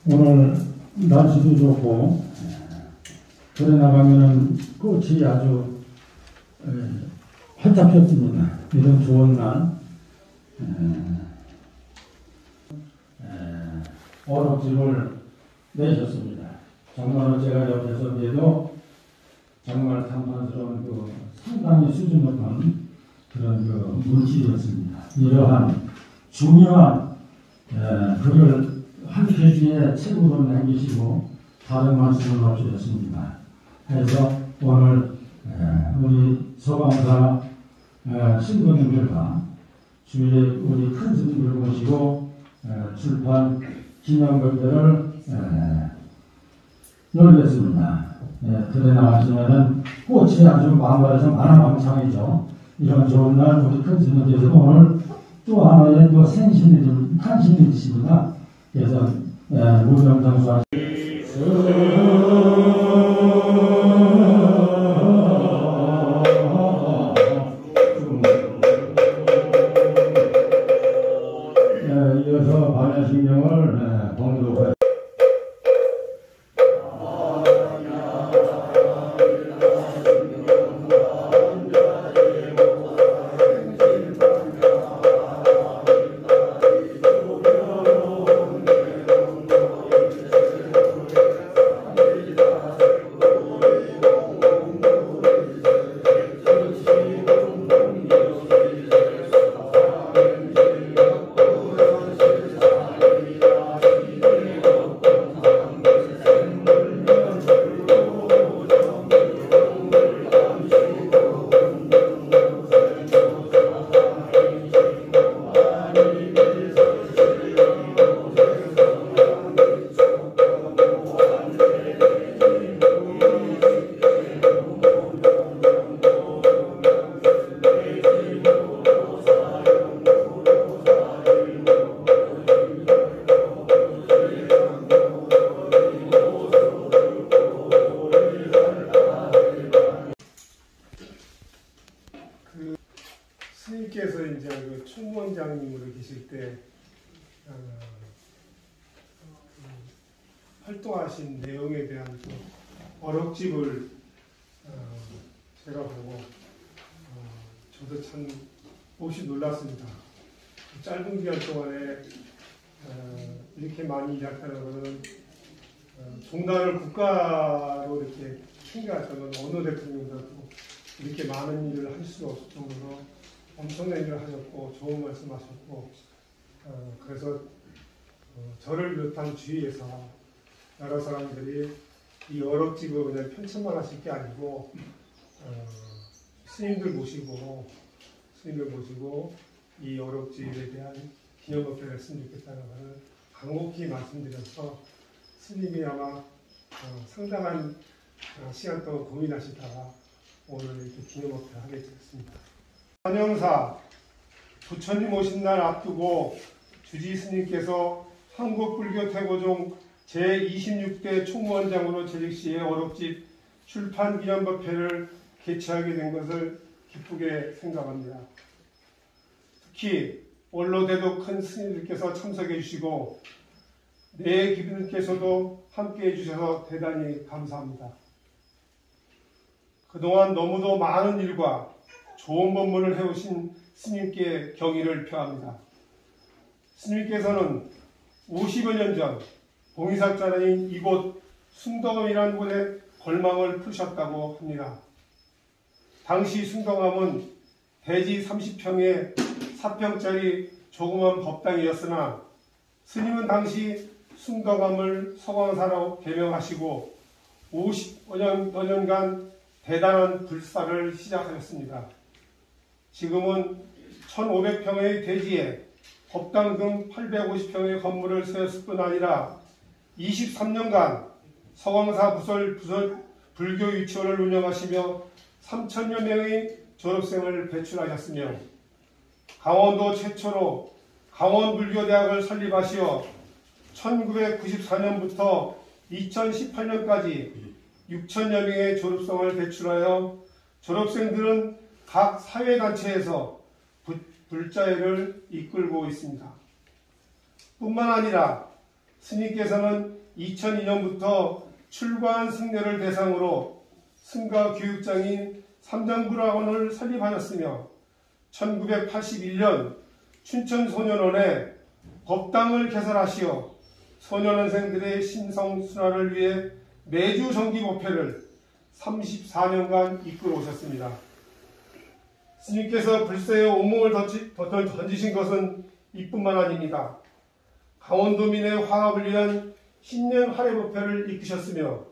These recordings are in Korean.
오늘 날씨도 좋고 들에 나가면은 꽃이 아주 활짝 폈습니다. 이런 좋은 날 어록집을 내셨습니다. 정말로 제가 옆에서 봬도 정말 감탄스러운 상당히 수준 높은 그런 물질이었습니다. 이러한 중요한 글을 한 페이지에 책으로 남기시고 다른 말씀을 없으셨습니다. 그래서 오늘 우리 서광사 신부님들과 주위에 우리 큰 스님들을 모시고 출판 기념글들을 열겠습니다. 들에 나가시면은 꽃이 아주 마음에서 만화방창이죠. 이런 좋은 날 우리 큰 스님께서 오늘 또 하나의 또 생신이 탄신이십니다. 그래서 무명장수 이어서 반야신경을 봉독하였습니다. 스님께서 이제 그 총무원장님으로 계실 때 활동하신 내용에 대한 어록집을 제가 보고 저도 참 몹시 놀랐습니다. 짧은 기간 동안에 이렇게 많이 일했다는 것은 종단을 국가로 이렇게 챙겨왔다면 어느 대통령도 이렇게 많은 일을 할 수가 없을 정도로 엄청난 일을 하셨고 좋은 말씀하셨고 그래서 저를 비롯한 주위에서 여러 사람들이 이 어록집을 그냥 편찬만 하실 게 아니고 스님들 모시고 이 어록집에 대한 기념업회를 했으면 좋겠다는 것을 간곡히 말씀드려서 스님이 아마 상당한 시간 동안 고민하시다가 오늘 이렇게 기념업회를 하게 되었습니다. 한영사 부처님 오신 날 앞두고 주지 스님께서 한국불교 태고종 제26대 총무원장으로 재직 시에 어록집 출판 기념법회를 개최하게 된 것을 기쁘게 생각합니다. 특히 원로대도 큰 스님들께서 참석해 주시고 내 기분께서도 함께해 주셔서 대단히 감사합니다. 그동안 너무도 많은 일과 좋은 법문을 해오신 스님께 경의를 표합니다. 스님께서는 50여 년 전 봉이삭자라인 이곳 숭덕암이라는 곳에 걸망을 푸셨다고 합니다. 당시 숭덕암은 대지 30평에 4평짜리 조그만 법당이었으나 스님은 당시 숭덕암을 서광사로 개명하시고 50여 년간 대단한 불사를 시작하였습니다. 지금은 1500평의 대지에 법당 등 850평의 건물을 세웠을 뿐 아니라 23년간 서광사 부설 불교 유치원을 운영하시며 3000여 명의 졸업생을 배출하셨으며 강원도 최초로 강원불교대학을 설립하시어 1994년부터 2018년까지 6000여 명의 졸업생을 배출하여 졸업생들은 각 사회단체에서 불자회를 이끌고 있습니다. 뿐만 아니라 스님께서는 2002년부터 출가한 승려를 대상으로 승가 교육장인 삼장불학원을 설립하셨으며 1981년 춘천소년원에 법당을 개설하시어 소년원생들의 신성순화를 위해 매주 정기법회를 34년간 이끌어 오셨습니다. 스님께서 불세에 온몸을 던지신 것은 이뿐만 아닙니다. 강원도민의 화합을 위한 신년 할애법회를 이끄셨으며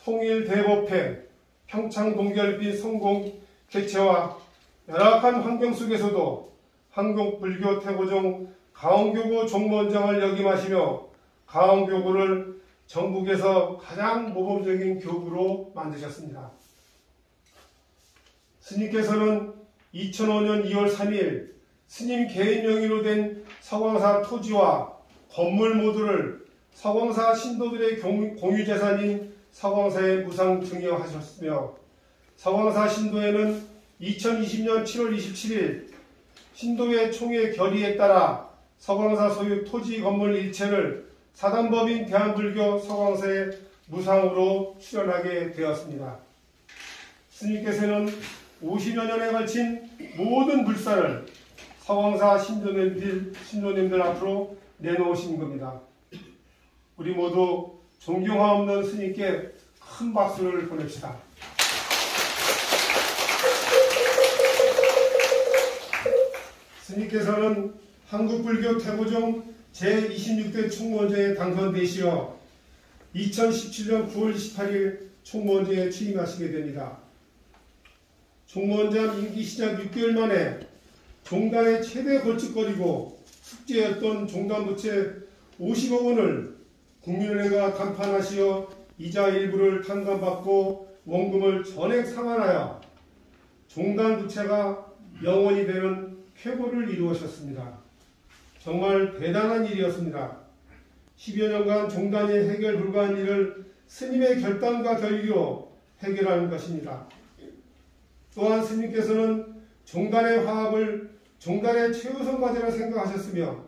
통일대법회, 평창동결비 성공 개최와 열악한 환경 속에서도 한국불교 태고종 가온교구 종무원장을 역임하시며 가온교구를 전국에서 가장 모범적인 교구로 만드셨습니다. 스님께서는 2005년 2월 3일 스님 개인 명의로 된 서광사 토지와 건물 모두를 서광사 신도들의 공유재산인 서광사에 무상 증여하셨으며 서광사 신도에는 2020년 7월 27일 신도회 총회 결의에 따라 서광사 소유 토지 건물 일체를 사단법인 대한불교 서광사에 무상으로 출연하게 되었습니다. 스님께서는 50여 년에 걸친 모든 불사를 서광사 신도님들 앞으로 내놓으신 겁니다. 우리 모두 존경함 없는 스님께 큰 박수를 보냅시다. 스님께서는 한국불교 태고종 제26대 총무원장에 당선되시어 2017년 9월 28일 총무원장에 취임하시게 됩니다. 총무원장 임기 시작 6개월 만에 종단의 최대 걸칫거리고 숙제였던 종단부채 50억 원을 국민은행과 담판하시어 이자 일부를 탕감받고 원금을 전액 상환하여 종단 부채가 영원히 되는 쾌거를 이루셨습니다. 정말 대단한 일이었습니다. 10여 년간 종단이 해결 불가한 일을 스님의 결단과 결기로 해결하는 것입니다. 또한 스님께서는 종단의 화합을 종단의 최우선 과제라 생각하셨으며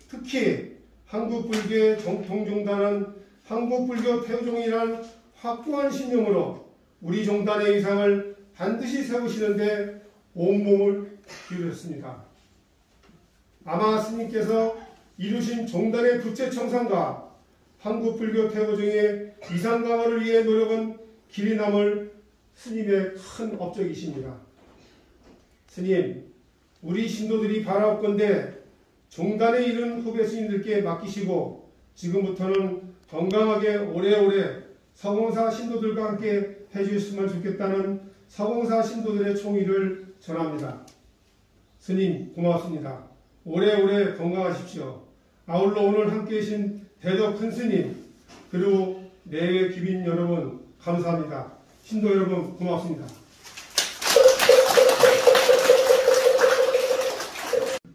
특히 한국불교의 정통종단은 한국불교 태우종이란 확고한 신념으로 우리 종단의 위상을 반드시 세우시는데 온몸을 기울였습니다. 아마 스님께서 이루신 종단의 부채 청산과 한국불교 태고종의 위상 강화를 위해 노력은 길이 남을 스님의 큰 업적이십니다. 스님, 우리 신도들이 바라옵건대 종단에 이른 후배 스님들께 맡기시고 지금부터는 건강하게 오래오래 서공사 신도들과 함께 해주셨으면 좋겠다는 서공사 신도들의 총의를 전합니다. 스님 고맙습니다. 오래오래 건강하십시오. 아울러 오늘 함께 계신 대덕 큰 스님 그리고 내외 귀빈 여러분 감사합니다. 신도 여러분 고맙습니다.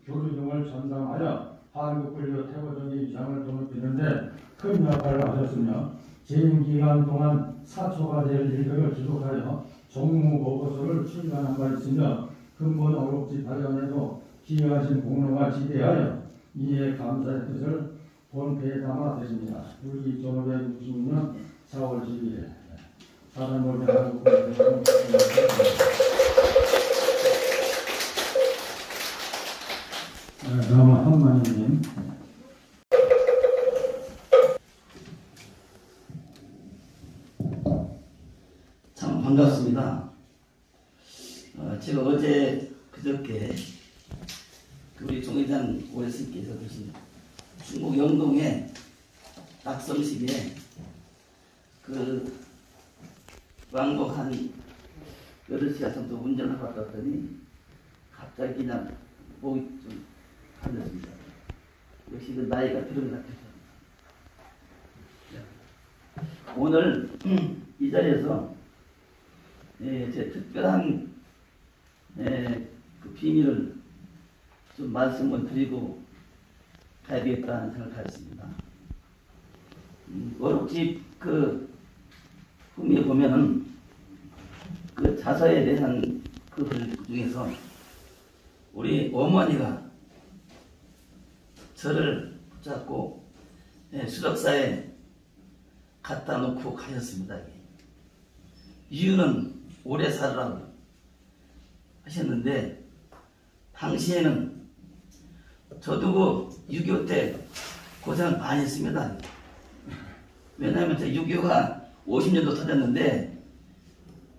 교류종을 전담하여 한국불교 태고종의 위상을 높이는데 큰 역할을 하셨으며 재임 기간 동안 사초가 될 일들을 기록하여 종무보고서를 출간한 바 있으며 근본 어록지 발견에도 기여하신 공로가 지대하여 이에 감사의 뜻을 본회에 담아 드립니다. 우리 1566년 4월 12일 사단법인 한국불교 너무 한만희님. 참 반갑습니다. 제가 어제 그저께 우리 종의단 오해스님께서 계신 충북 영동의 낙성식에 그 왕복한 여럿이 와서 또 운전을 하고 왔더니 갑자기 그냥 목이 좀 가렸습니다. 역시 그 나이가 들은 것 같아서 오늘 이 자리에서 제 특별한 그 비밀을 좀 말씀을 드리고 가야 되겠다는 생각을 하였습니다. 어록집 그 후미에 보면은 그 자서에 대한 그 글 중에서 우리 어머니가 저를 붙잡고 수덕사에 갖다 놓고 가셨습니다. 이유는 오래 살으라고 하셨는데, 당시에는 저도 그 6.25 때 고생을 많이 했습니다. 왜냐하면 제 6.25가 50년도 터졌는데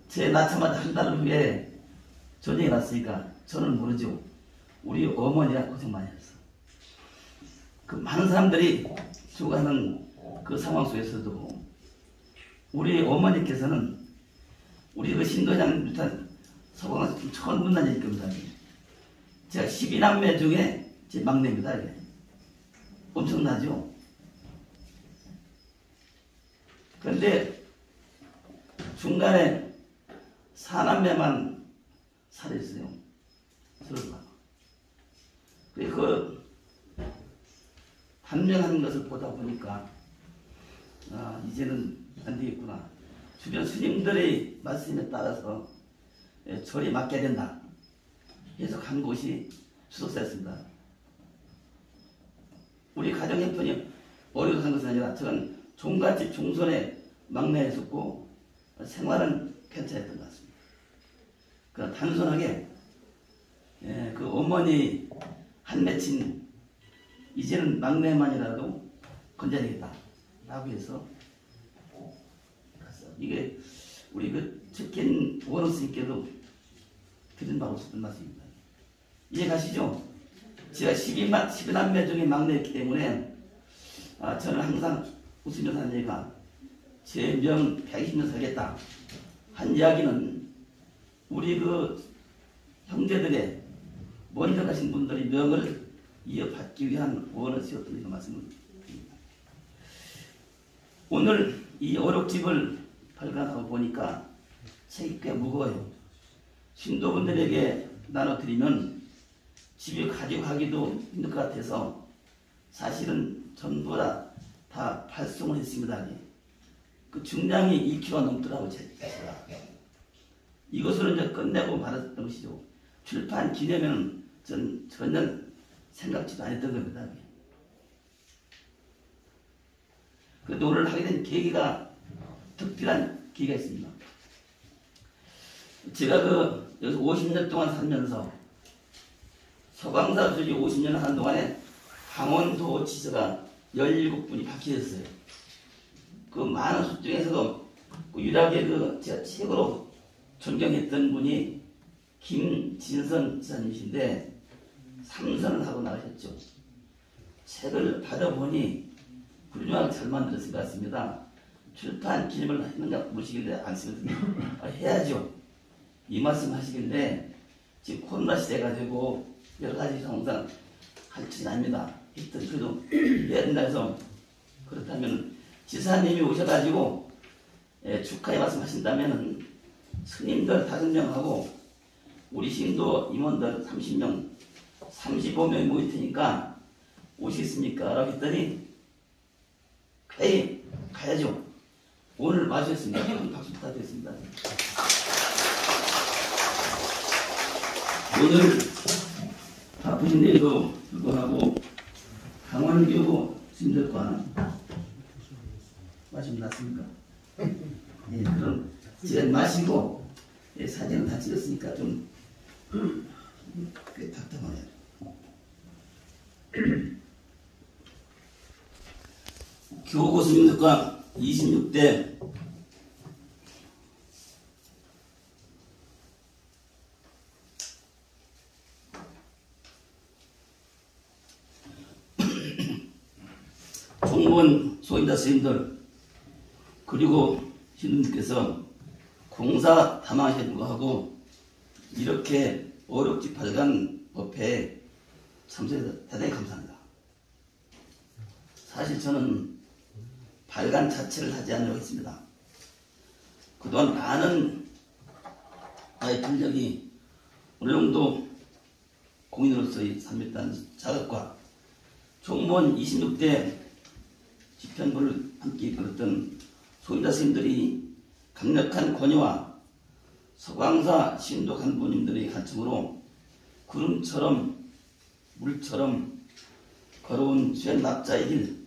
제 낳자마자 한 달 후에 전쟁이 났으니까 저는 모르죠. 우리 어머니가 고생 많이 했어. 그 많은 사람들이 죽어가는 그 상황 속에서도 우리 어머니께서는 우리 그 신도장 비슷한 서방에서 좀 처음 만난 얘기 겁니다. 제가 12남매 중에 제 막내입니다. 이게. 엄청나죠? 그런데 중간에 4남매만 살아있어요. 서로가. 그 단명한 것을 보다 보니까 이제는 안 되겠구나. 주변 스님들의 말씀에 따라서 절이 맡겨야 된다 해서 간 곳이 수덕사였습니다. 우리 가정 형편이 어려서 간 것은 아니라 저는 종갓집 종손에 막내였었고 생활은 괜찮았던 것 같습니다. 그러나 단순하게 그 어머니 한 맺힌 이제는 막내만이라도 건져야 되겠다 라고 해서 갔어요. 이게 우리 그 측kiến 원호 스님께도 드린 바가 없었던 말씀입니다. 이해 가시죠? 제가 12남매 중에 막내였기 때문에 저는 항상 웃으면서 하는 얘기가 제 명 120년 살겠다 한 이야기는 우리 그 형제들의 먼저 가신 분들의 명을 이어받기 위한 원을 세웠던 이런 말씀을 드립니다. 오늘 이 어록집을 발간하고 보니까 책이 꽤 무거워요. 신도분들에게 나눠드리면 집에 가져가기도 힘들 것 같아서 사실은 전부 다 발송을 했습니다. 그 중량이 2kg 넘더라고요. 제가. 이것으로 이제 끝내고 말았던 것이죠. 출판 기념에는 전혀 생각지도 않았던 겁니다. 그런데 오늘 하게 된 계기가 특별한 계기가 있습니다. 제가 여기서 50년 동안 살면서 서광사 주지 50년 하는 동안에 강원도 지사가 17분이 바뀌었어요. 그 많은 수 중에서도 유일하게 제가 책으로 존경했던 분이 김진선 지사님이신데 3선을 하고 나가셨죠. 책을 받아보니 훌륭하게 잘 만들었을 것 같습니다. 출판 기념을 했는가 보시길래 안 쓰거든요. 해야죠. 이 말씀 하시길래 지금 코로나 시대가 되고 여러 가지 상황상 할 짓이 아닙니다. 했더니 그래도 해야 된다 해서 그렇다면 지사님이 오셔가지고 축하의 말씀 하신다면 스님들 5명하고 우리 신도 임원들 30명 35명이 모일 테니까 오시겠습니까? 라고 했더니 쾌히 가야죠. 오늘 와주셨습니다. 박수 부탁드리겠습니다. 오늘 바쁘신데도 불구하고 강원교 스님들과 말씀 났습니까? 예, 그럼 제가 마시고 사진을 다 찍었으니까 좀 꽤 답답하네요. 교고 스님들과 26대 총무원 소인자 스님들 그리고 신님께서 공사 담화하시는 거하고 이렇게 어렵지 발간 법회에 참석해서 대단히 감사합니다. 사실 저는 발간 자체를 하지 않으려고 했습니다. 그동안 많은 나의 분력이 어느 정도 공인으로서의 삶했다는 자극과 총무원 26대 집행부를 함께 이끌었던 소인자 스님들이 강력한 권위와 서광사 신도 간부님들의 간청으로 구름처럼 물처럼 걸어온 수행 납자의 길,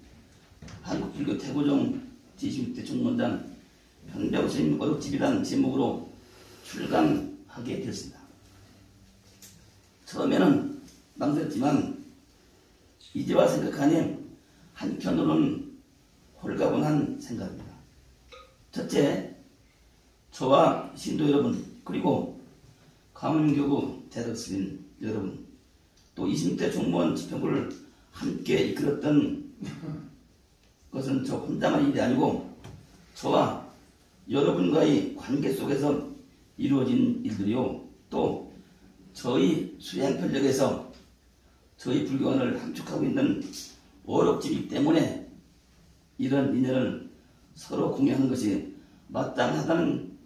한국불교 태고종 제26대 총무원장 편병스님 어록집이라는 제목으로 출간하게 되었습니다. 처음에는 망설였지만 이제와 생각하니 한편으로는 홀가분한 생각입니다. 첫째, 저와 신도 여러분, 그리고 광운교구 대덕스님 여러분, 또 26대 총무원 집행부를 함께 이끌었던 것은 저 혼자만 일이 아니고 저와 여러분과의 관계 속에서 이루어진 일들이요, 또 저희 수행 편력에서 저희 불교원을 함축하고 있는 어록집이기 때문에 이런 인연을 서로 공유하는 것이 마땅하다는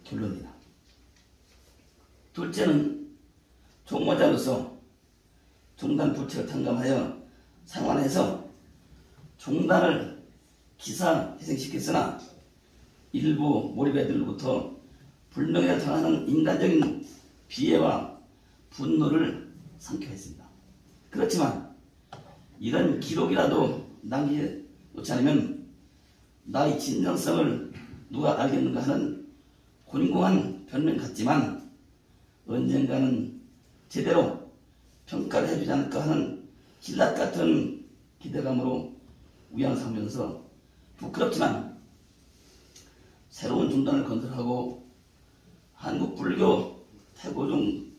결론입니다. 둘째는 종모자로서 종단 부채를 탕감하여 상환해서 종단을 기사 희생시켰으나 일부 몰입애들로부터 불명예를 당하는 인간적인 비애와 분노를 상쾌했습니다. 그렇지만 이런 기록이라도 남겨놓지 않으면 나의 진정성을 누가 알겠는가 하는 곤궁한 변명 같지만 언젠가는 제대로 평가를 해주지 않을까 하는 신락 같은 기대감으로 우양삼면서 부끄럽지만 새로운 종단을 건설하고 한국 불교 태고종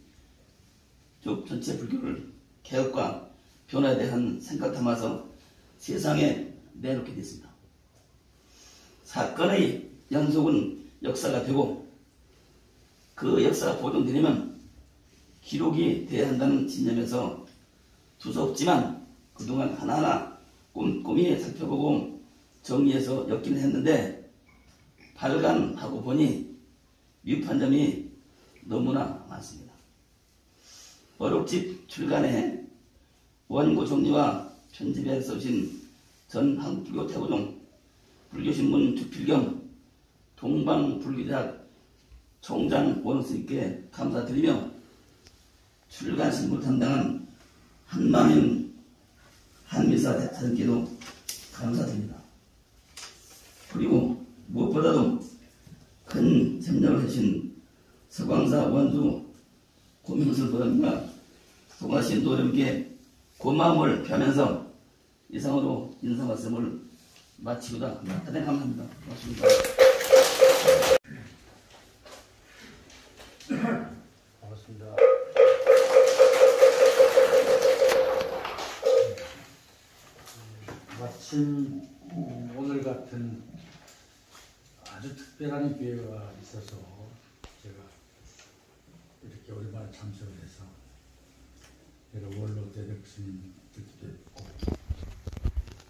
쪽 전체 불교를 개혁과 변화에 대한 생각 담아서 세상에 내놓게 됐습니다. 사건의 연속은 역사가 되고 그 역사가 보존되려면 기록이 돼야 한다는 진념에서 두서없지만 그동안 하나하나 꼼꼼히 살펴보고 정리해서 엮기는 했는데 발간하고 보니 미흡한 점이 너무나 많습니다. 어록집 출간에 원고 정리와 편집에 써주신 전 한국불교 태고종 불교신문 주필경 동방불교대학 총장 원스님께 감사드리며 출간 신문 담당한 한만현 한미사 대사님께도 감사드립니다. 그리고 무엇보다도 큰 협력을 해주신 서광사 원주 고명술 보람과 송하신 노령께 고마움을 표하면서 이상으로 인사 말씀을 마치고자 대단히 감사합니다. 고맙습니다. 반갑습니다. 마침 오늘 같은 아주 특별한 기회가 있어서 제가 이렇게 오랜만에 참석을 해서 여러 원로 대덕스님 듣게 뵙고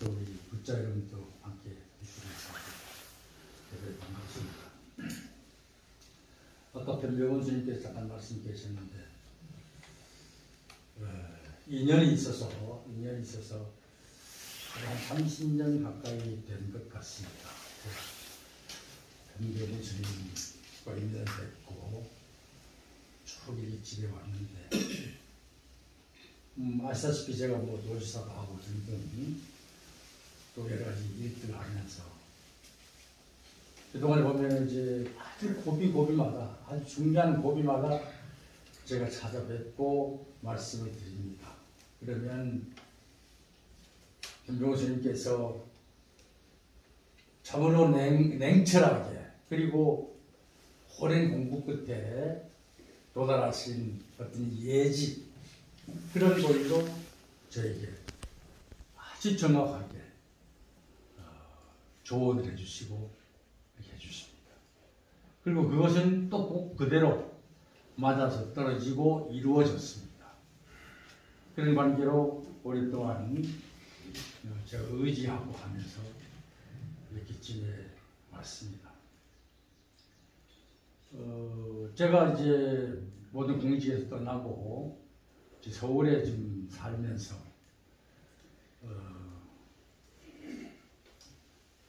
또 우리 부자 여러분도 함께 해주셔서 대단히 반갑습니다. 아까 변병원 스님께서 잠깐 말씀 계셨는데 인연이 있어서 한 30년 가까이 된 것 같습니다. 변병원 스님과 인연을 뵙고 쭉 이렇게 집에 왔는데 아시다시피 제가 뭐 도지사도 하고 등등 또 여러 가지 일들을 하면서 그동안에 보면 이제 아주 고비마다 아주 중요한 고비마다 제가 찾아뵙고 말씀을 드립니다. 그러면 변병호 스님께서 참으로 냉철하게 그리고 오랜 공부 끝에 도달하신 어떤 예지 그런 걸로 저에게 아주 정확하게 조언을 해주시고 해주십니다. 그리고 그것은 또 꼭 그대로 맞아서 떨어지고 이루어졌습니다. 그런 관계로 오랫동안 제가 의지하고 하면서 이렇게 지내왔습니다. 제가 이제 모든 공직에서 떠나고 이제 서울에 좀 살면서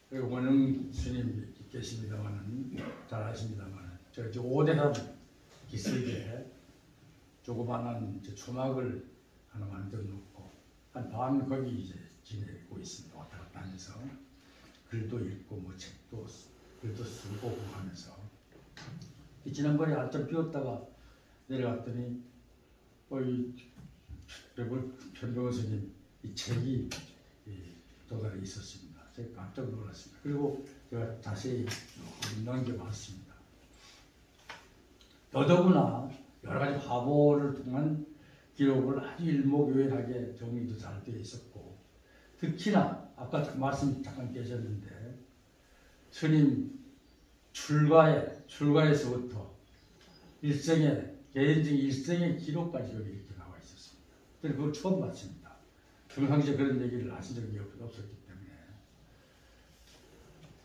그리고 원흥 스님 계십니다만은 잘 아십니다만은 제가 이제 5대람 기슭에 조그마한 초막을 하나 만들어 놓고 한 반 거기 이제 지내고 있습니다. 왔다 갔다 하면서 글도 읽고 뭐 글도 쓰고 하면서 지난번에 한참 비웠다가 내려갔더니 이 변병호선님 이 책이 도달에 있었습니다. 제가 깜짝 놀랐습니다. 그리고 제가 자세히 넘겨봤습니다. 더더구나 여러 가지 화보를 통한 기록을 아주 일목요연하게 정리도 잘 되어 있었고, 특히나 아까 말씀 잠깐 계셨는데 스님 출가에서부터 개인적인 일생의 기록까지 여기 이렇게 나와 있었습니다. 저는 그걸 처음 봤습니다. 평상시에 그런 얘기를 하신 적이 없었기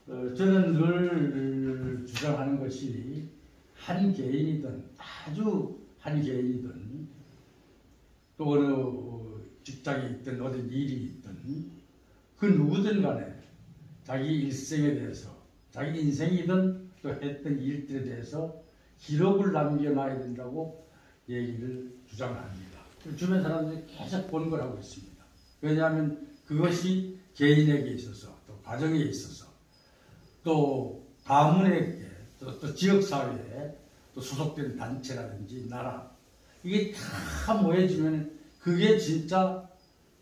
때문에. 저는 늘 주장하는 것이 한 개인이든 아주 한 개인이든 또 어느 직장에 있든 어떤 일이 있든 그 누구든 간에 자기 일생에 대해서 자기 인생이든 또 했던 일들에 대해서 기록을 남겨놔야 된다고 얘기를 주장합니다. 주변 사람들이 계속 본 걸 하고 있습니다. 왜냐하면 그것이 개인에게 있어서 또 가정에 있어서 또 가문에게 또 지역사회에 또 소속된 단체라든지 나라, 이게 다 모여지면 그게 진짜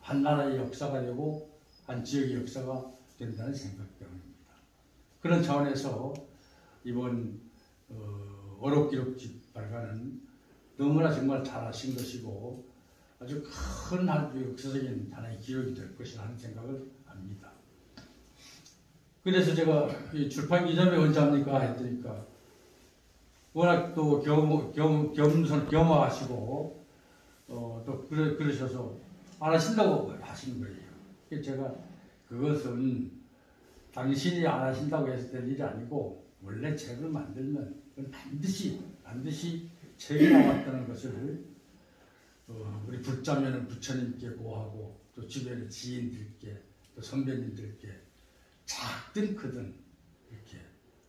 한 나라의 역사가 되고 한 지역의 역사가 된다는 생각 때문입니다. 그런 차원에서 이번 어록기록 발간은 너무나 정말 잘하신 것이고 아주 큰 역사적인 하나의 기록이 될 것이라는 생각을 합니다. 그래서 제가 출판 기념회 언제 합니까 했더니까 워낙 또 겸허하시고 또 그러셔서 안 하신다고 하시는 거예요. 그래서 제가 그것은 당신이 안 하신다고 해서 될 일이 아니고 원래 책을 만들면 반드시 책이 나왔다는 것을 우리 불자면은 부처님께 고하고 또 주변의 지인들께 또 선배님들께 작든 크든 이렇게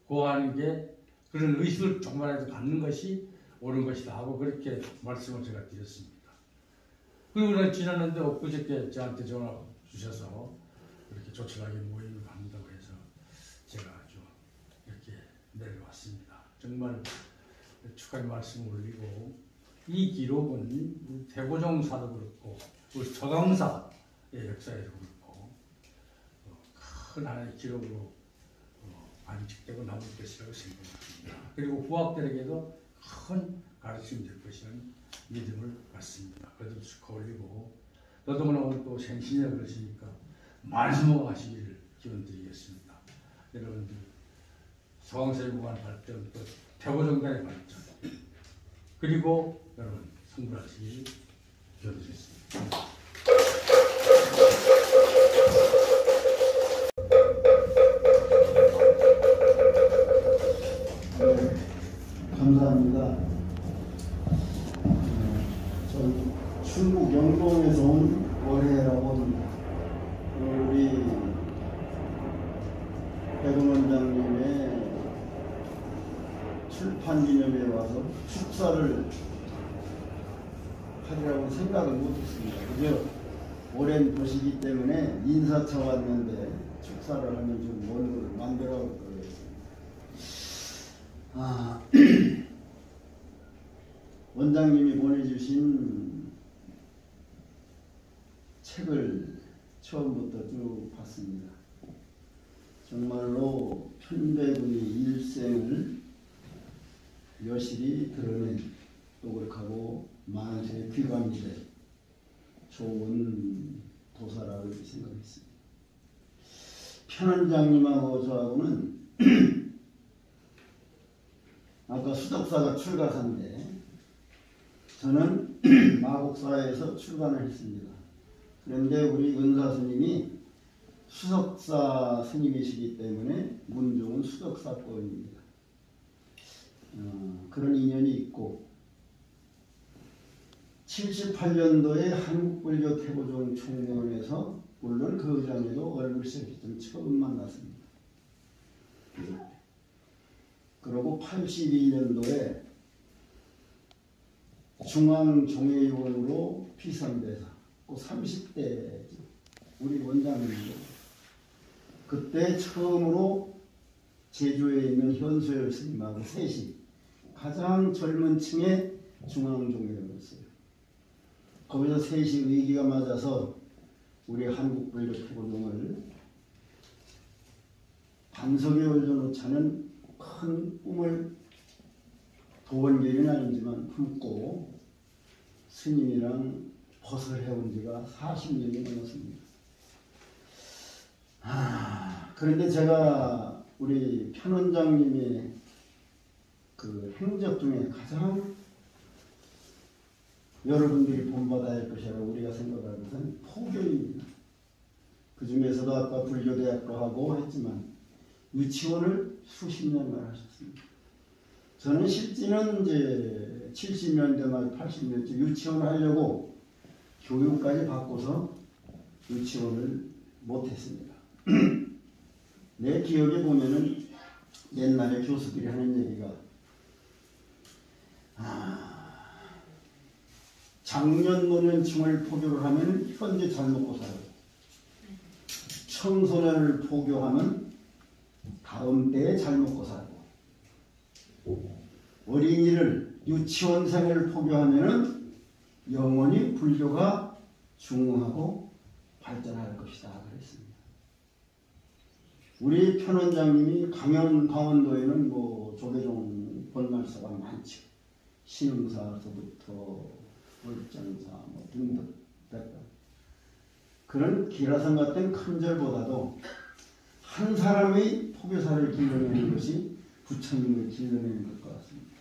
고하는 게 그런 의식을 조금이라도 갖는 것이 옳은 것이다 하고 그렇게 말씀을 제가 드렸습니다. 그리고 지났는데 엊그저께 저한테 전화 주셔서 이렇게 조촐하게 모임을 갖는다고 해서 제가 아주 이렇게 내려왔습니다. 정말 축하의 말씀을 올리고 이 기록은 대고종사도 그렇고 우리 서강사의 역사에도 그렇고 큰 하나의 기록으로 안식되고 남을 것이라고 생각합니다. 그리고 부학들에게도 큰 가르침이 될 것이라는 믿음을 갖습니다. 그래도 축하 올리고 더더구나 오늘 또 생신이라 그러시니까 만수무강하시기를 기원드리겠습니다. 여러분들 서강사에 관한 발전, 또 태고정단의 발전, 그리고 여러분 성불하시길 기원드리겠습니다. 감사합니다. 전 충북 영동에서 온 월해라고 합니다. 우리 백운 원장님의 출판 기념회에 와서 축사를 하리라고 생각을 못했습니다. 그저 오랜 도시기 때문에 인사차 왔는데 축사를 하면 좀 뭘 만들어 그랬어요. 원장님이 보내주신 책을 처음부터 쭉 봤습니다. 정말로 편백운의 일생을 여실히 드러낸 또 그렇고 만세의 귀감이 된 좋은 도사라고 생각했습니다. 편원장님하고 저하고는 아까 수덕사가 출가사인데 저는 마곡사에서 출간을 했습니다. 그런데 우리 은사 스님이 수석사 스님이시기 때문에 문종은 수덕사권입니다. 그런 인연이 있고 78년도에 한국불교 태고종 총회원에서 물론 그 의장에도 얼굴색이 좀 처음 만났습니다. 그리고 82년도에 중앙종회의원으로 피선돼서 그 30대 우리 원장님도 그때 처음으로 제주에 있는 현수열 스님하고 셋이 가장 젊은 층의 중앙종회였어요. 거기서 셋이 의기가 맞아서 우리 한국불교태고동을 반석에 올려놓자는 큰 꿈을 도원결은 아니지만 품고 스님이랑 벗을 해온 지가 40년이 넘었습니다. 그런데 제가 우리 편원장님의 그 행적 중에 가장 여러분들이 본받아야 할 것이라고 우리가 생각하는 것은 포교입니다. 그 중에서도 아까 불교대학도 하고 했지만 유치원을 수십 년간 하셨습니다. 저는 실제는 이제 70년대 말 80년대 유치원을 하려고 교육까지 받고서 유치원을 못했습니다. 내 기억에 보면은 옛날에 교수들이 하는 얘기가 작년 노년층을 포교를 하면 현재 잘 먹고 살아요. 청소년을 포교하면 다음 때에 잘 먹고 살고, 어린이를 유치원생을 포교하면 영원히 불교가 중흥하고 발전할 것이다 그랬습니다. 우리 편원장님이 강원도에는 뭐 조계종 본말사가 많죠. 신흥사서부터 월장사 뭐 등등 그런 기라성 같은 큰 절보다도 한 사람의 포교사를 길러내는 것이 부처님을 길러내는 것과 같습니다.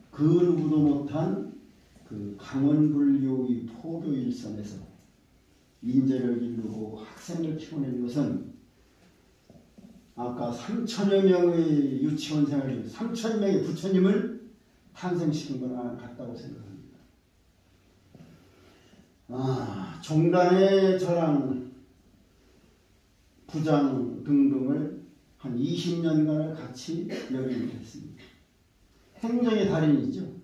그 누구도 못한 그 강원불교의 포교 일선에서 인재를 기르고 학생을 키워낸 것은 아까 3천여 명의 유치원생을 3천 명의 부처님을 탄생시킨 거나 같다고 생각합니다. 종단의 저랑 부장 등등을 한 20년간을 같이 열의를 했습니다. 행정의 달인이죠.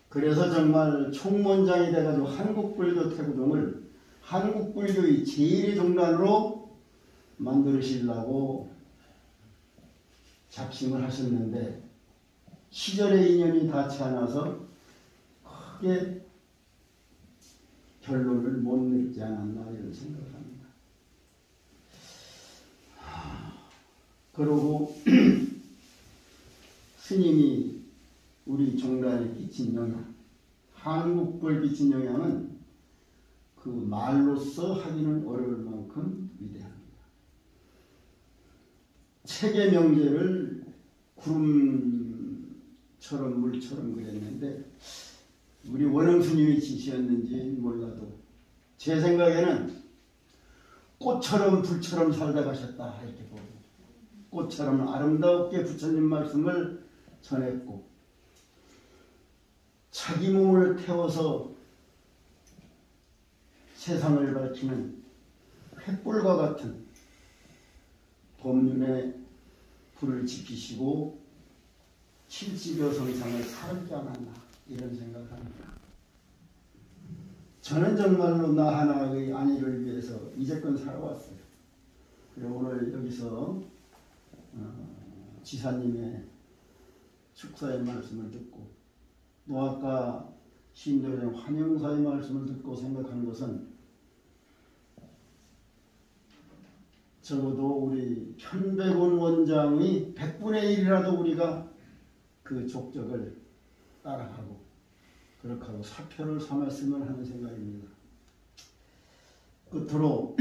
그래서 정말 총무원장이 돼가지고 한국불교 태고동을 한국불교의 제1의 종단으로 만들으시려고 작심을 하셨는데 시절의 인연이 닿지 않아서 크게 결론을 못 맺지 않았나 이런 생각을 합니다. 그러고 스님이 우리 종단에 끼친 영향, 한국불 끼친 영향은 그 말로써 하기는 어려울 만큼 위대합니다. 책의 명제를 구름처럼 물처럼 그렸는데 우리 원흥스님이 지시였는지 몰라도 제 생각에는 꽃처럼 불처럼 살다 가셨다 이렇게 보고 꽃처럼 아름답게 부처님 말씀을 전했고 자기 몸을 태워서 세상을 밝히는 횃불과 같은 법륜의 불을 지피시고 70여 성상을 살지 않았나 이런 생각을 합니다. 저는 정말로 나 하나의 안위를 위해서 이제껏 살아왔어요. 그리고 오늘 여기서 지사님의 축사의 말씀을 듣고 또 아까 신도의 환영사의 말씀을 듣고 생각한 것은 적어도 우리 편백원 원장의 100분의 1이라도 우리가 그 족적을 따라가고 그렇게 하고 사표를 삼았으면 하는 생각입니다. 끝으로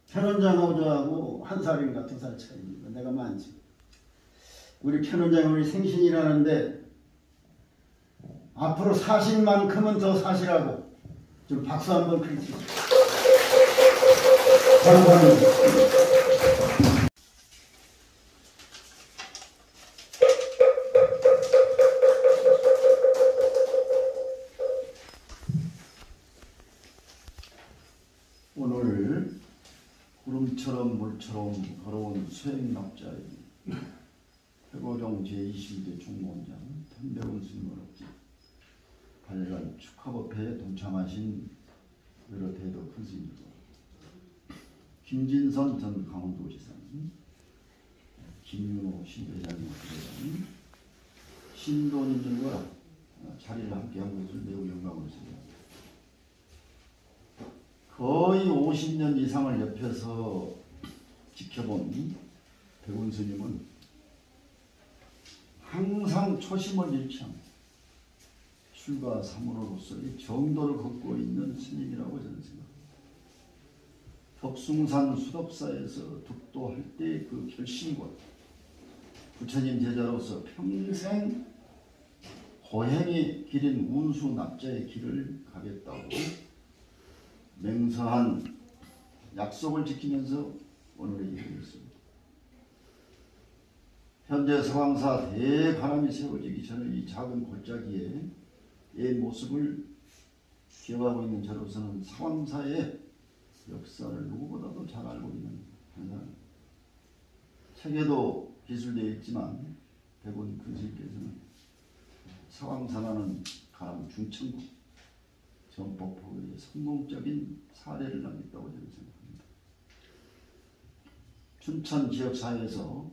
편원장하고 저하고 한 살인가 2살 차이입니다. 내가 많지. 우리 편원장이 우리 생신이라는데 앞으로 사신 만큼은 더 사시라고 좀 박수 한번 크리치죠. 감사합니다. 오늘 구름처럼 물처럼 걸어온 수행납자의 태고종 제21대 총무원장 편백원 스님을 얻기 발간 축하법회에 동참하신 여러 대도 큰 스님들, 김진선 전 강원도지사, 김윤호 신회장님, 신도님들과 자리를 함께한 것을 매우 영광으로 생각합니다. 거의 50년 이상을 옆에서 지켜본 백운 스님은 항상 초심을 잃지 않고 출가 사무로로서의 정도를 걷고 있는 스님이라고 저는 생각합니다. 덕숭산 수덕사에서 득도할 때 그 결심과 부처님 제자로서 평생 고행의 길인 운수 납자의 길을 가겠다고 맹서한 약속을 지키면서 오늘의 일을 했습니다. 현재 서강사 대가람이 세워지기 전에 이 작은 골짜기에 의 모습을 기억하고 있는 저로서는 서강사의 역사를 누구보다도 잘 알고 있는 한 사람입니다. 책에도 기술되어 있지만 백운 근스님께서는 서강사라는 가람 중천국 전법포의 성공적인 사례를 남겼다고 저는 생각합니다. 춘천 지역사회에서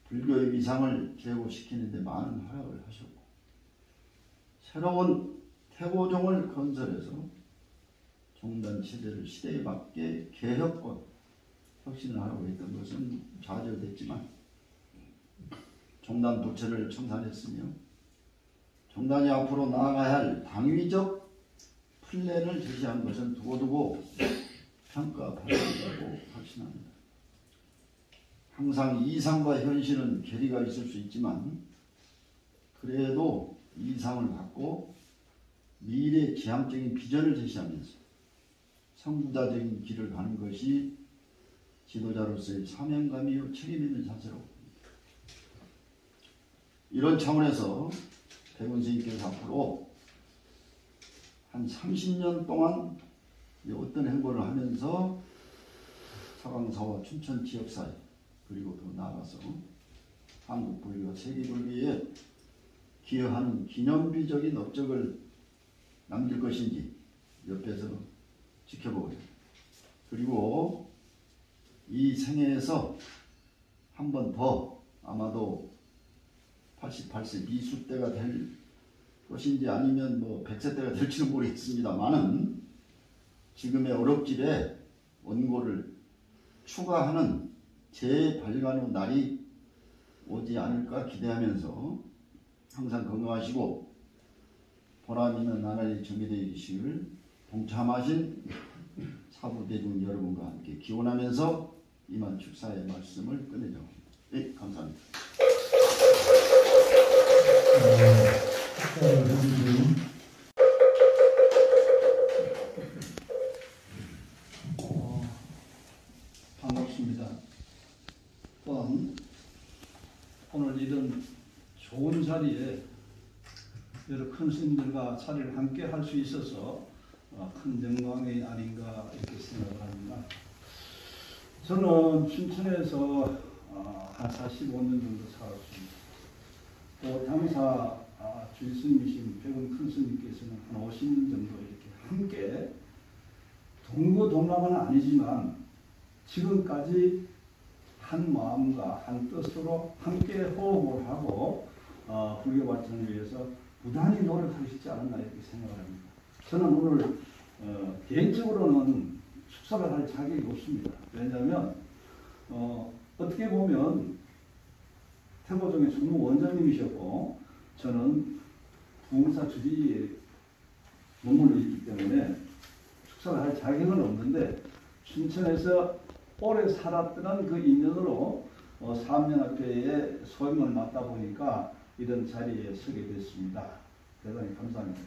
불교의 위상을 제고시키는 데 많은 활약을 하셨고 새로운 태고종을 건설해서 종단 시대를 시대에 맞게 개혁과 혁신을 하려고 했던 것은 좌절됐지만 종단 부처를 청산했으며 종단이 앞으로 나아가야 할 당위적 플랜을 제시한 것은 두고두고 평가받는다고 확신합니다. 항상 이상과 현실은 괴리가 있을 수 있지만 그래도 이상을 갖고 미래 지향적인 비전을 제시하면서 선구자적인 길을 가는 것이 지도자로서의 사명감이요 책임 있는 자세라고 봅니다. 이런 차원에서 백운 스님께서 앞으로 한 30년 동안 어떤 행보를 하면서 서강사와 춘천 지역사회 그리고 더 나아가서 한국 불교와 세계 불교에 기여하는 기념비적인 업적을 남길 것인지 옆에서 지켜보고요. 그리고 이 생애에서 한 번 더 아마도 88세 미수 때가 될 것인지 아니면 뭐 100세 때가 될지는 모르겠습니다만은 지금의 어렵집에 원고를 추가하는 재발간의 날이 오지 않을까 기대하면서 항상 건강하시고 보람 있는 나날이 정리되어 계시기를 동참하신 사부대중 여러분과 함께 기원하면서 이만 축사의 말씀을 끝내자고 합니다. 네, 감사합니다. 반갑습니다. 또한 오늘 이런 좋은 자리에 여러 큰 스님들과 자리를 함께 할 수 있어서 큰 영광이 아닌가 이렇게 생각을 합니다. 저는 춘천에서 한 45년 정도 살았습니다. 또 당사 주일스님이신 백운 큰 스님께서는 한 50년 정도 이렇게 함께 동거동락은 아니지만 지금까지 한 마음과 한 뜻으로 함께 호흡을 하고 불교 발전을 위해서 부단히 노력하시지 않았나 이렇게 생각을 합니다. 저는 오늘 개인적으로는 축사를 할 자격이 없습니다. 왜냐하면 어떻게 보면 태고종의 총무 원장님이셨고 저는 부흥사 주지에 머물러 있기 때문에 축사를 할 자격은 없는데 춘천에서 오래 살았던 그 인연으로 사업연합회의 소임을 맡다 보니까 이런 자리에 서게 됐습니다. 대단히 감사합니다.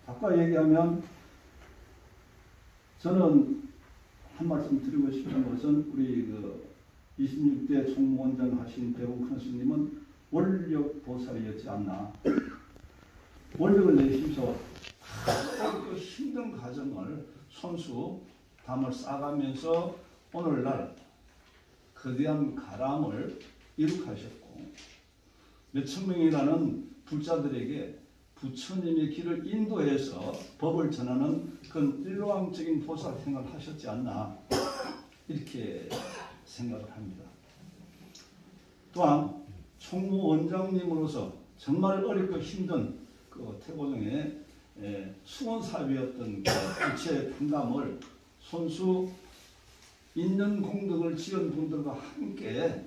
아까 얘기하면 저는 한 말씀 드리고 싶은 것은 우리 26대 총무원장 하신 백운 큰 스님은 원력 보살이었지 않나. 원력을 내심서 그 힘든 과정을 손수 담을 쌓아가면서 오늘날 거대한 가람을 이룩하셨고 몇천 명이라는 불자들에게 부처님의 길을 인도해서 법을 전하는 그런 일왕적인 보살 생활을 하셨지 않나 이렇게 생각을 합니다. 또한 총무원장님으로서 정말 어렵고 힘든 그 태고종의 수원사업이었던 그 부채 분담을 손수 있는 공덕을 지은 분들과 함께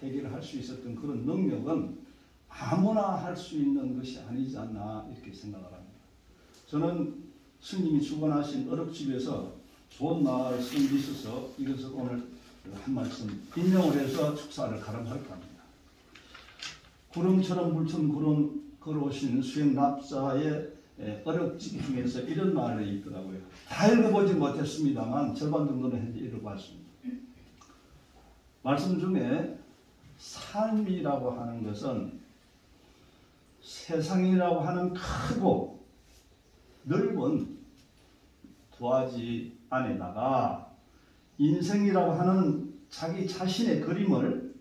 해결할 수 있었던 그런 능력은 아무나 할 수 있는 것이 아니지 않나 이렇게 생각을 합니다. 저는 스님이 주관하신 어렵집에서 좋은 말씀 있어서 이것을 오늘 한 말씀 인용을 해서 축사를 가름할까 합니다. 구름처럼 물처럼 걸어오신 수행납자의 어렵집 중에서 이런 말이 있더라고요. 다 읽어보지 못했습니다만 절반 정도는 현재 읽어봤습니다. 말씀 중에 삶이라고 하는 것은 세상이라고 하는 크고 넓은 도화지 안에다가 인생이라고 하는 자기 자신의 그림을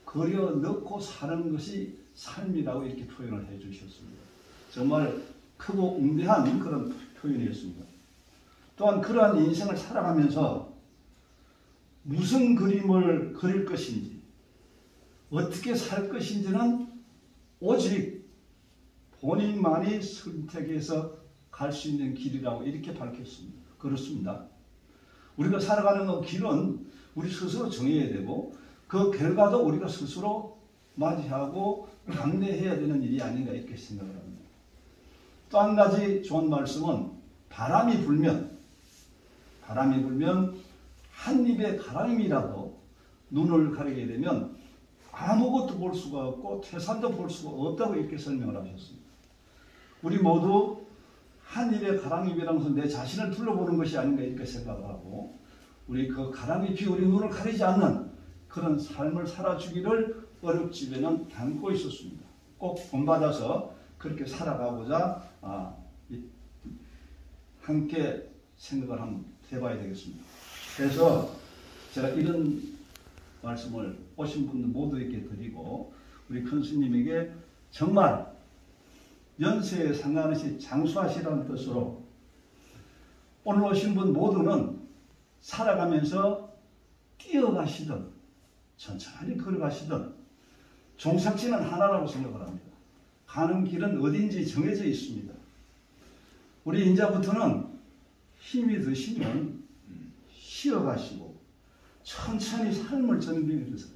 그려 넣고 사는 것이 삶이라고 이렇게 표현을 해 주셨습니다. 정말 크고 웅대한 그런 표현이었습니다. 또한 그러한 인생을 살아가면서 무슨 그림을 그릴 것인지 어떻게 살 것인지는 오직 본인만이 선택해서 갈 수 있는 길이라고 이렇게 밝혔습니다. 그렇습니다. 우리가 살아가는 그 길은 우리 스스로 정해야 되고 그 결과도 우리가 스스로 맞이하고 감내해야 되는 일이 아닌가 이렇게 생각을 합니다. 또 한 가지 좋은 말씀은 바람이 불면 한 입의 가랑이라도 눈을 가리게 되면 아무것도 볼 수가 없고 태산도 볼 수가 없다고 이렇게 설명을 하셨습니다. 우리 모두 한 입의 가랑잎이라는 것은 내 자신을 둘러보는 것이 아닌가 이렇게 생각을 하고 우리 그 가랑잎이 우리 눈을 가리지 않는 그런 삶을 살아주기를 어렵집에는 담고 있었습니다. 꼭 본받아서 그렇게 살아가고자 함께 생각을 한번 해봐야 되겠습니다. 그래서 제가 이런 말씀을 오신 분들 모두에게 드리고 우리 큰 스님에게 정말 연세에 상관없이 장수하시라는 뜻으로 오늘 오신 분 모두는 살아가면서 뛰어가시든 천천히 걸어가시든 종착지는 하나라고 생각을 합니다. 가는 길은 어딘지 정해져 있습니다. 우리 이제부터는 힘이 드시면 쉬어가시고 천천히 삶을 전빙해서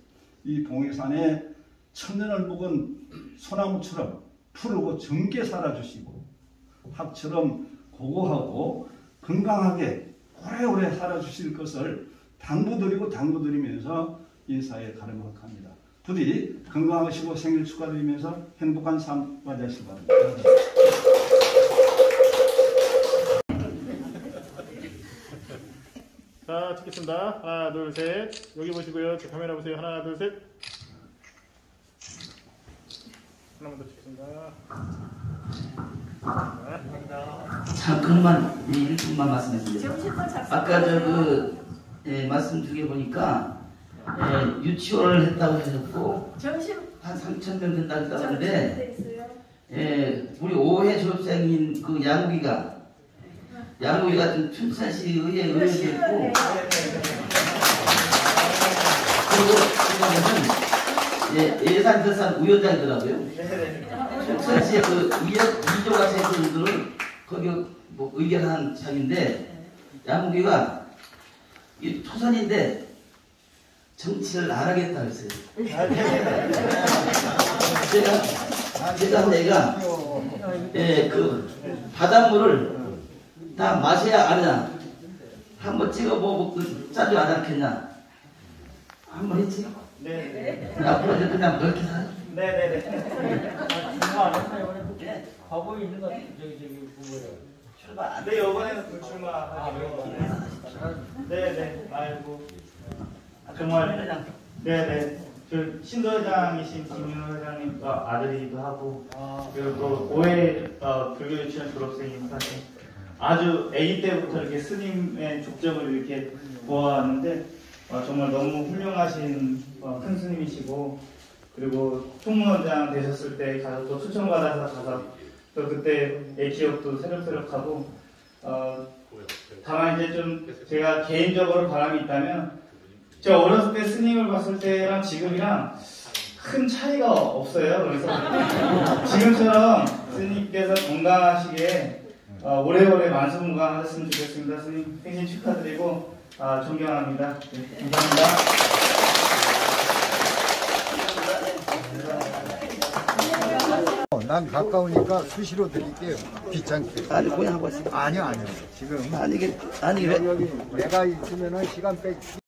이 봉해산에 천년을 묵은 소나무처럼 푸르고 정게 살아주시고 합처럼 고고하고 건강하게 오래오래 살아주실 것을 당부드리면서 인사에 가름하도록 합니다. 부디 건강하시고 생일 축하드리면서 행복한 삶 맞이하시기 바랍니다. 자, 찍겠습니다. 하나, 둘, 셋. 여기 보시고요. 저 카메라 보세요. 하나, 둘, 셋. 하나만 더 찍겠습니다. 잠깐만 1분만 말씀해주세요. 아까 말씀 중에 보니까 유치원을 했다고 하셨고 한 3,000명 된다고 하는데 우리 5회 졸업생인 그 양욱이가 좀 춘천시 의회에 의원이었고 그리고 예산저산 위원장이더라고요. 춘천시의 그 이조가 생분들은 거기 뭐 의견한 자인데 양욱이가 이 초선인데 정치를 안 하겠다 그랬어요. 제가 내가 그 바닷물을 다 마셔야 아냐 한번 찍어보고 짜지 않았겠냐 한번 했지? 네. 앞으로 그냥 그렇게 살아. 네네네. 과거에 있는 것 같아요. 저기 그거요. 출마. 네, 이번에는 불출마하고. 네네. 아이고. 정말. 네네. 그 신도회장이신 김윤호 회장님과 아들이기도 하고 그리고 또 5회 불교 유치원 졸업생인 사실 아주 아기 때부터 이렇게 스님의 족적을 이렇게 보아왔는데 정말 너무 훌륭하신 큰 스님이시고 그리고 총무원장 되셨을 때 가서 또 초청받아서 가서 또 그때의 기억도 새록새록하고 다만 이제 좀 제가 개인적으로 바람이 있다면 제가 어렸을 때 스님을 봤을 때랑 지금이랑 큰 차이가 없어요. 그래서 지금처럼 스님께서 건강하시게 오래오래 만수무강하셨으면 좋겠습니다. 스님 생신 축하드리고 존경합니다. 네, 감사합니다. 난 가까우니까 수시로 드릴게요. 귀찮게. 아니 그냥 하고 있어. 아니요. 지금 아니 이게 여기 내가 있으면은 시간 뺏기